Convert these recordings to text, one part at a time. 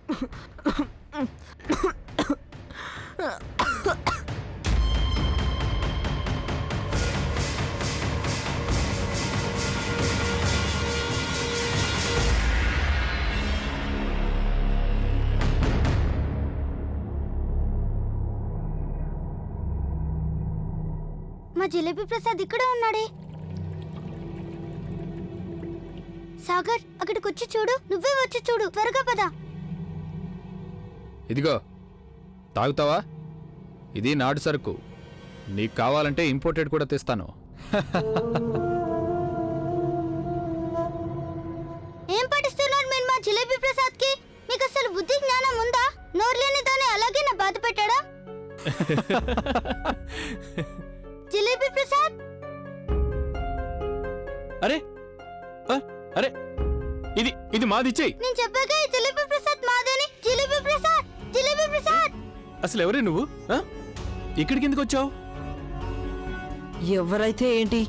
మా జిలేబీ ప్రసాద్ ఇక్కడే ఉన్నాడే. సాగర్, అక్కడికి వచ్చి చూడు. నువ్వే వచ్చి చూడు, త్వరగా పద. ఇదిగో తాగుతావా? ఇది నాటు సరుకు. నీకు కావాలంటే ఇంపోర్టెడ్ కూడా తెస్తాను. ఏం పట్టిస్తున్నారు మీరు మా జిలేబీ ప్రసాద్ కి? మీకు అసలు బుద్ధి జ్ఞానం ఉందా? నోరు లేని దాన్ని అలాగే నా బాధ పెట్టాడా? జిలేబీ ప్రసాద్, అరే అరే ఇది ఇది మాదిచ్చేయి. నేను చెప్పాక ఈ జిలేబీ ప్రసాద్ మాదేని. జిలేబీ ప్రసాద్, జిలేబీ ప్రసాద్. అసలు ఎవరే నువ్వు? ఇక్కడికి ఎందుకు వచ్చావు? ఎవరైతే ఏంటి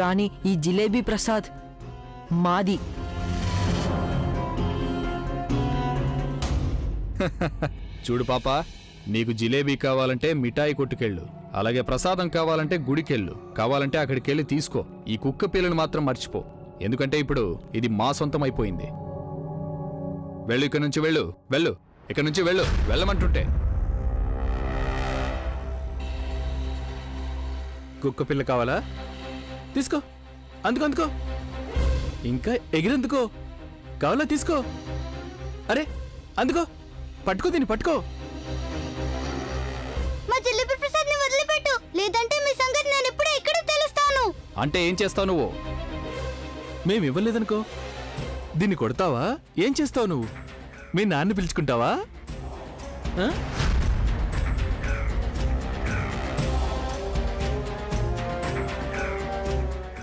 కానీ ఈ జిలేబీ ప్రసాద్ మాది. చూడు పాప, నీకు జిలేబీ కావాలంటే మిఠాయి కొట్టుకెళ్ళు, అలాగే ప్రసాదం కావాలంటే గుడికెళ్ళు, కావాలంటే అక్కడికెళ్ళి తీసుకో. ఈ కుక్క పిల్లను మాత్రం మర్చిపో, ఎందుకంటే ఇప్పుడు ఇది మా సొంతం అయిపోయింది. వెళ్ళు, ఇక్కడి నుంచి వెళ్ళు. వెళ్ళు, ఇక్కడి నుంచి వెళ్ళు. వెళ్ళమంటుంటే. కుక్క పిల్ల కావాలా? తీసుకో. అందుకో ఇంకా ఎగిరెందుకో. కావాలా? తీసుకో. అరే అందుకో, పట్టుకో, దీన్ని పట్టుకో. మా జిలేబీ ప్రసాద్ ని వదిలిపెట్టు, లేదంటే మీ సంగతి నేను ఇప్పుడే ఇక్కడే తెలుస్తాను. అంటే ఏం చేస్తావు నువ్వు? మేము ఇవ్వలేదనుకో, దీన్ని కొడతావా? ఏం చేస్తావు నువ్వు? మీ నాన్న పిలుచుకుంటావా?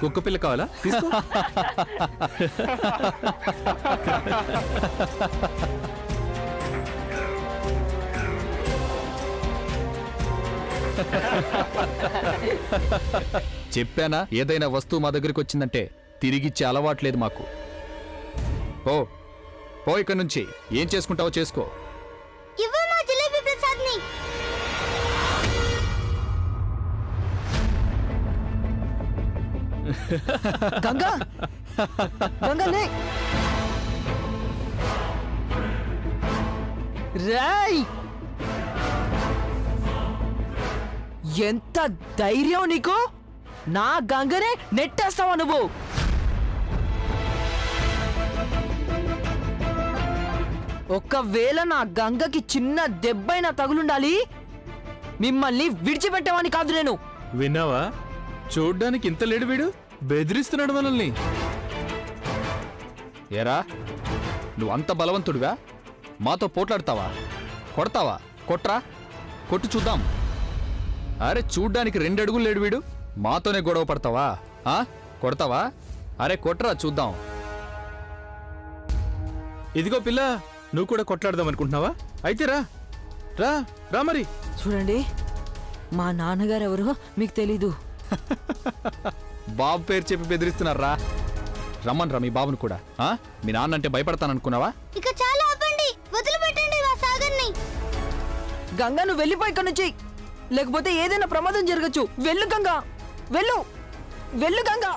కుక్క పిల్ల కావాలా? తీసుకో. చెప్పానా, ఏదైనా వస్తువు మా దగ్గరికి వచ్చిందంటే తిరిగిచ్చే అలవాట్లేదు మాకు. ఓ పో ఇక్కడి నుంచి. ఏం చేసుకుంటావో చేసుకో. ఇవ్వు మా జిలేబీ ప్రసాద్ ని. గంగా, గంగా లే. రేయ్, ఎంత ధైర్యం నీకు? నా గంగనే నెట్టేస్తావా నువ్వు? ఒకవేళ నా గంగకి చిన్న దెబ్బైనా తగులుండాలి, మిమ్మల్ని విడిచిపెట్టేవాని కాదు నేను. విన్నావా? చూడ్డానికి ఇంత లేడు వీడు, బెదిరిస్తున్నాడు మనల్ని. ఏరా, నువ్వంత బలవంతుడివా? మాతో పోట్లాడతావా? కొడతావా? కొట్రా, కొట్టు చూద్దాం. అరే, చూడ్డానికి 2 అడుగులు లేడు వీడు, మాతోనే గొడవ పడతావా? కొడతావా? అరే కొట్రా చూద్దాం. ఇదిగో పిల్ల, నువ్వు కూడా కొట్లాడదాం అనుకుంటున్నావా? అయితే రా రా రా. మరి చూడండి, మా నాన్నగారు ఎవరో మీకు తెలీదు. బాబు పేరు చెప్పి బెదిరిస్తున్నారా? రమ్మన్రా మీ బాబును కూడా. మీ నాన్న అంటే భయపడతాననుకున్నావా? ఇక చాలా ఆపండి, వదిలిపెట్టండి మా సాగర్ని. గంగా, నువ్వు వెళ్ళిపో ఇక్కడి నుంచి, లేకపోతే ఏదైనా ప్రమాదం జరగచ్చు. వెళ్ళు గంగా, వెళ్ళు, వెళ్ళు గంగా.